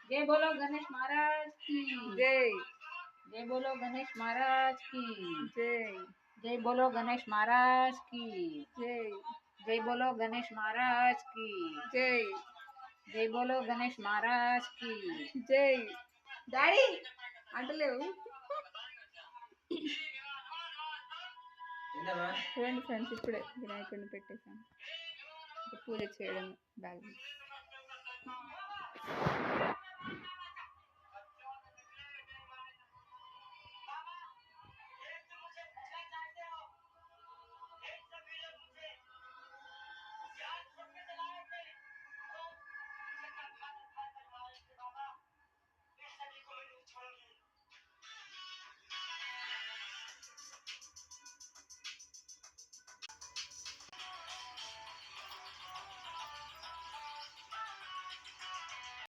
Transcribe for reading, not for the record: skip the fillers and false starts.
जय बोलो गणेश महाराज की जय। जय बोलो गणेश महाराज की जय। जय बोलो गणेश महाराज की जय। जय बोलो गणेश महाराज की जय। जय बोलो गणेश महाराज की जय। డాడీ అంటలేవు. చూడండి ఫ్రెండ్స్, ఇప్పుడే వినాయకుడిని పెట్టేశాను, పూజ చేయడం బ్యాలెన్స్.